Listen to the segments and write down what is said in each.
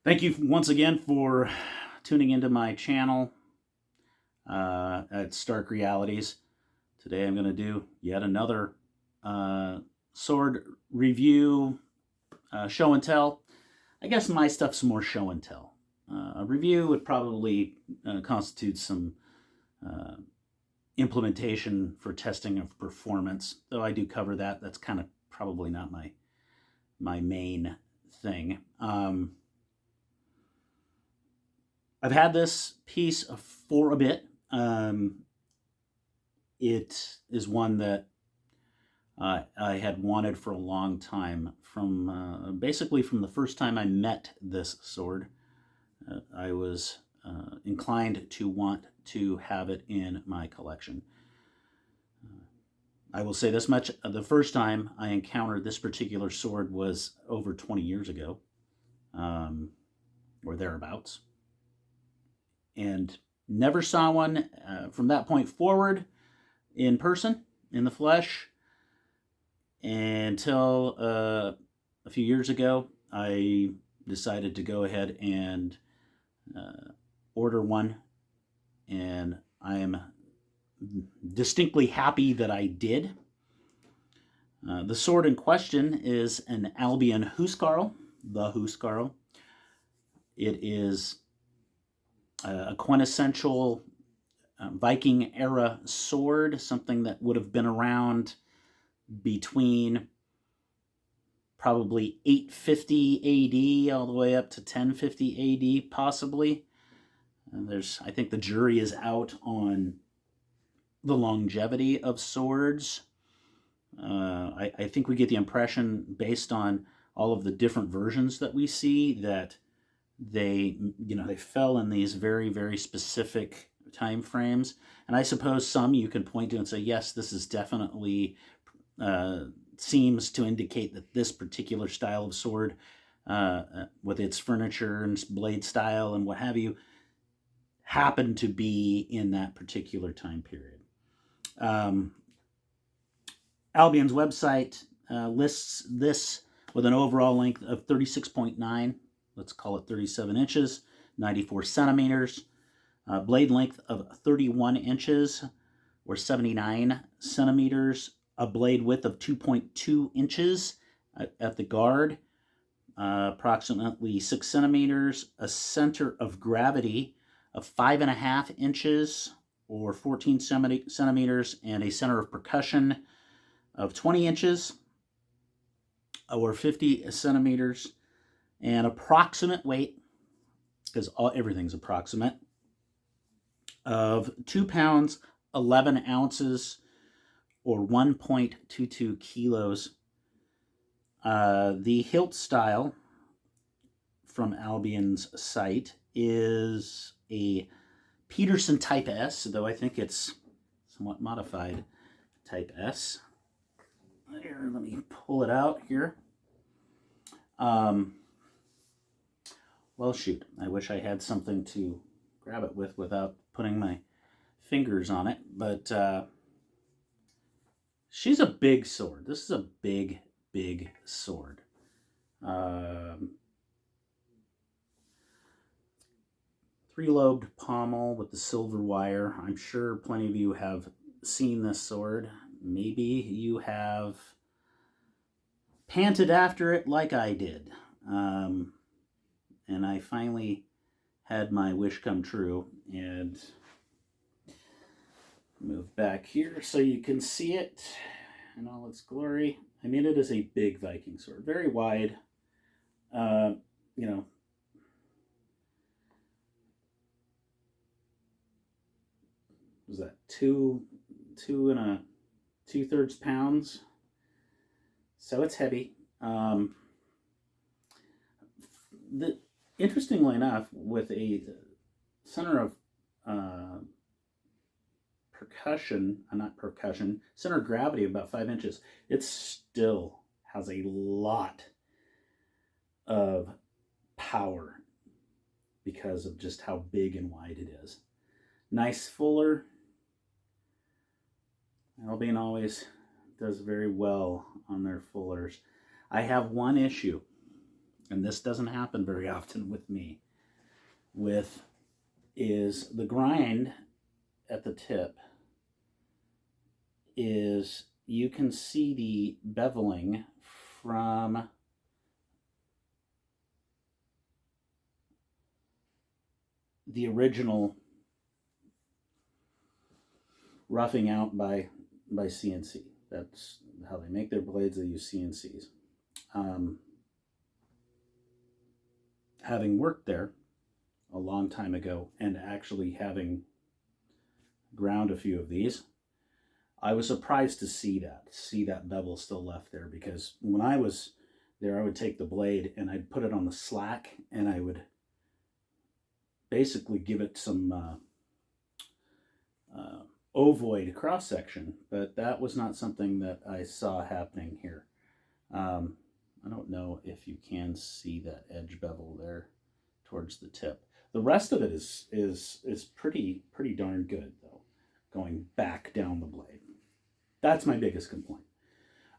Thank you once again for tuning into my channel at Stark Realities. Today I'm going to do yet another sword review, show and tell. I guess my stuff's more show and tell. A review would probably constitute some implementation for testing of performance, though I do cover that. That's kind of probably not my main thing. I've had this piece for a bit. It is one that I had wanted for a long time, from basically from the first time I met this sword. I was inclined to want to have it in my collection. I will say this much: the first time I encountered this particular sword was over 20 years ago, or thereabouts, and never saw one from that point forward in person, in the flesh, until a few years ago. I decided to go ahead and order one, and I am distinctly happy that I did. The sword in question is an Albion Huscarl, the Huscarl. It is a quintessential Viking era sword, something that would have been around between probably 850 AD all the way up to 1050 AD, possibly. And I think the jury is out on the longevity of swords. I think we get the impression, based on all of the different versions that we see, that they fell in these very, very specific time frames. And I suppose some you can point to and say, yes, this is definitely seems to indicate that this particular style of sword, with its furniture and blade style and what have you, happened to be in that particular time period. Albion's website lists this with an overall length of 36.9, let's call it 37 inches, 94 centimeters, blade length of 31 inches or 79 centimeters, a blade width of 2.2 inches at the guard, approximately 6 centimeters, a center of gravity of 5.5 inches or 14 centimeters, and a center of percussion of 20 inches or 50 centimeters, and approximate weight, because everything's approximate, of 2 pounds, 11 ounces, or 1.22 kilos. The hilt style from Albion's site is a Peterson Type S, though I think it's somewhat modified Type S. Here, let me pull it out here. Well, shoot, I wish I had something to grab it with without putting my fingers on it, but she's a big sword. This is a big, big sword. Three-lobed pommel with the silver wire. I'm sure plenty of you have seen this sword. Maybe you have panted after it like I did. And I finally had my wish come true, and move back here so you can see it in all its glory. I mean, it is a big Viking sword, very wide. Was that 2 and 2/3 pounds? So it's heavy. Interestingly enough, with a center of center of gravity of about 5 inches, it still has a lot of power because of just how big and wide it is. Nice fuller. Albion always does very well on their fullers. I have one issue. and this doesn't happen very often with me, is the grind at the tip is, you can see the beveling from the original roughing out by CNC. That's how they make their blades. They use CNCs. Having worked there a long time ago and actually having ground a few of these, I was surprised to see that bevel still left there, because when I was there, I would take the blade and I'd put it on the slack and I would basically give it some ovoid cross section, but that was not something that I saw happening here. I don't know if you can see that edge bevel there towards the tip. The rest of it is pretty darn good though, going back down the blade. That's my biggest complaint.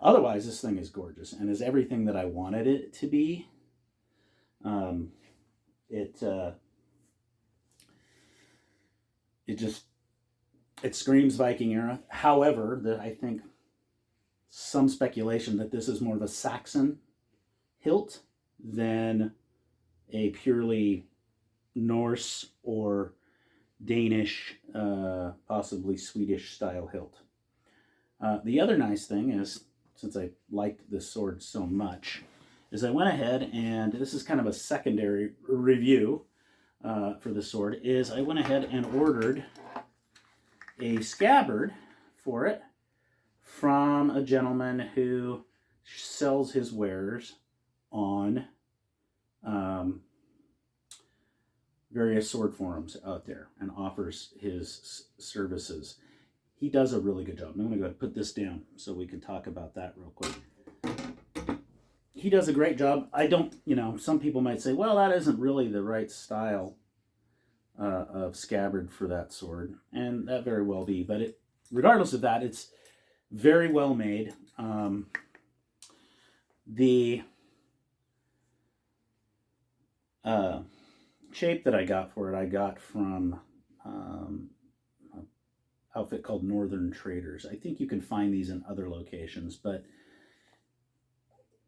Otherwise, this thing is gorgeous and is everything that I wanted it to be. It screams Viking era. However, I think some speculation that this is more of a Saxon hilt than a purely Norse or Danish, possibly Swedish style hilt. The other nice thing is, since I liked this sword so much, is I went ahead, and this is kind of a secondary review for the sword, is I went ahead and ordered a scabbard for it from a gentleman who sells his wares on various sword forums out there and offers his services. He does a really good job. I'm going to go ahead and put this down so we can talk about that real quick. He does a great job. I don't, some people might say, well, that isn't really the right style of scabbard for that sword, and that very well be, but regardless of that, it's very well made. The shape that I got for it, I got from an outfit called Northern Traders. I think you can find these in other locations, but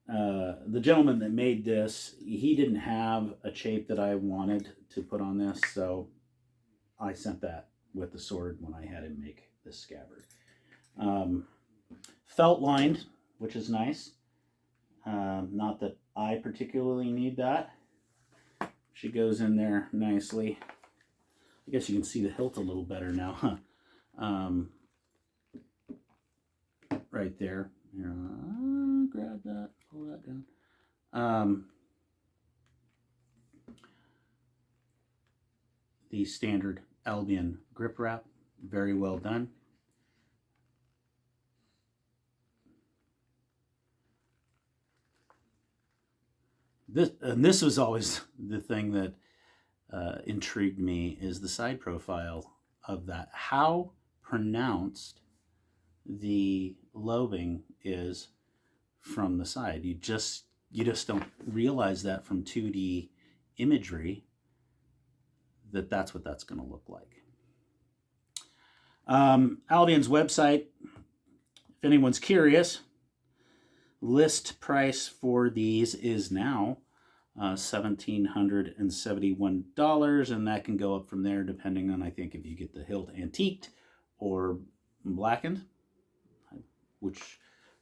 the gentleman that made this, he didn't have a shape that I wanted to put on this, so I sent that with the sword when I had him make this scabbard. Felt lined, which is nice. Not that I particularly need that. She goes in there nicely. I guess you can see the hilt a little better now, huh? Right there. Here, grab that, pull that down. The standard Albion grip wrap, very well done. This was always the thing that intrigued me, is the side profile of that. How pronounced the lobing is from the side. You just don't realize that from 2D imagery that's what that's going to look like. Albion's website, if anyone's curious, list price for these is now $1,771, and that can go up from there depending on, I think, if you get the hilt antiqued or blackened, which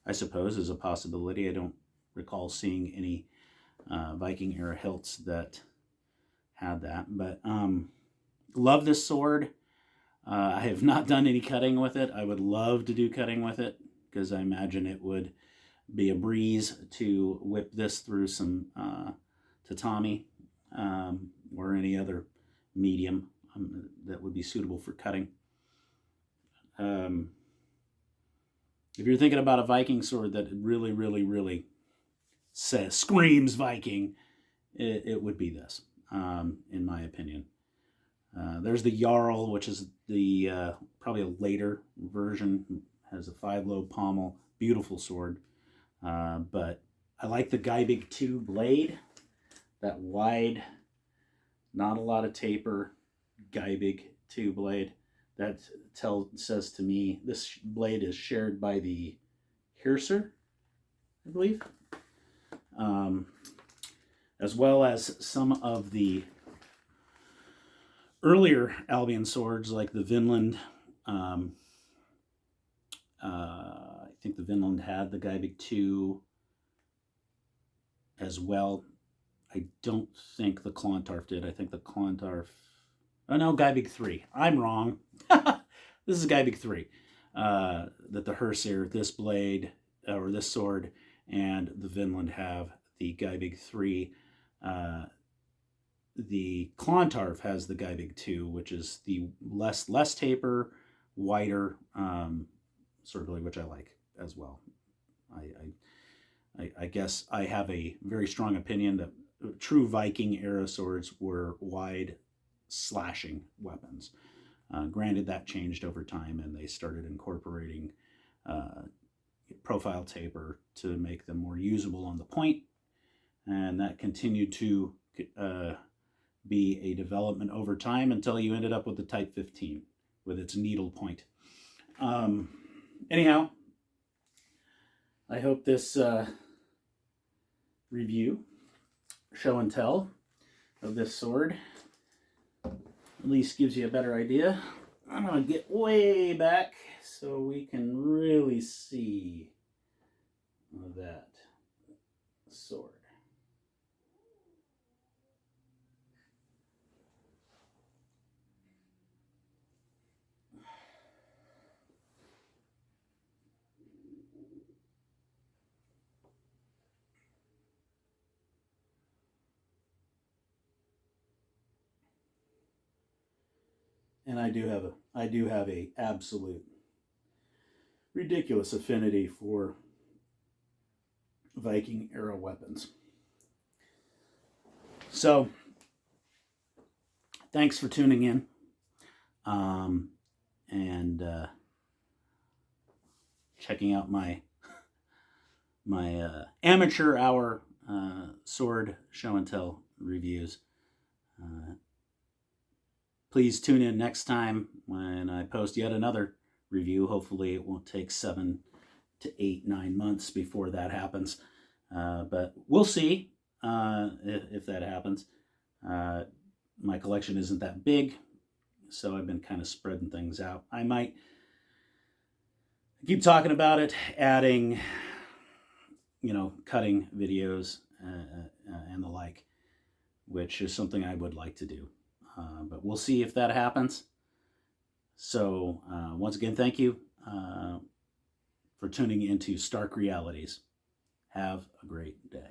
I suppose is a possibility. I don't recall seeing any Viking era hilts that had that, but love this sword. I have not done any cutting with it. I would love to do cutting with it, because I imagine it would be a breeze to whip this through some tatami or any other medium that would be suitable for cutting. If you're thinking about a Viking sword that really, really, really screams Viking, it would be this, in my opinion. There's the Jarl, which is the probably a later version, has a 5-lobe pommel, beautiful sword. But I like the Geibig 2 blade. that wide, not a lot of taper, Geibig 2 blade. That says to me this blade is shared by the Hirser, I believe, as well as some of the earlier Albion swords like the Vinland. I think the Vinland had the Geibig 2 as well. I don't think the Clontarf did. I think the Clontarf... Oh, no, Geibig 3. I'm wrong. This is Geibig 3. That the Hersir, this blade, or this sword, and the Vinland have the Geibig 3. The Clontarf has the Geibig 2, which is the less taper, wider sword blade, which I like as well. I guess I have a very strong opinion that true Viking era swords were wide slashing weapons. Granted, that changed over time, and they started incorporating profile taper to make them more usable on the point, and that continued to be a development over time until you ended up with the Type 15 with its needle point. Anyhow, I hope this review, show and tell of this sword at least gives you a better idea. I'm going to get way back so we can really see that sword. And I do have a absolute ridiculous affinity for Viking era weapons. So, thanks for tuning in, and checking out my amateur hour sword show and tell reviews. Please tune in next time when I post yet another review. Hopefully it won't take 7 to 8, 9 months before that happens. But we'll see if that happens. My collection isn't that big, so I've been kind of spreading things out. I might keep talking about it, adding, cutting videos and the like, which is something I would like to do. But we'll see if that happens. So once again, thank you for tuning into Stark Realities. Have a great day.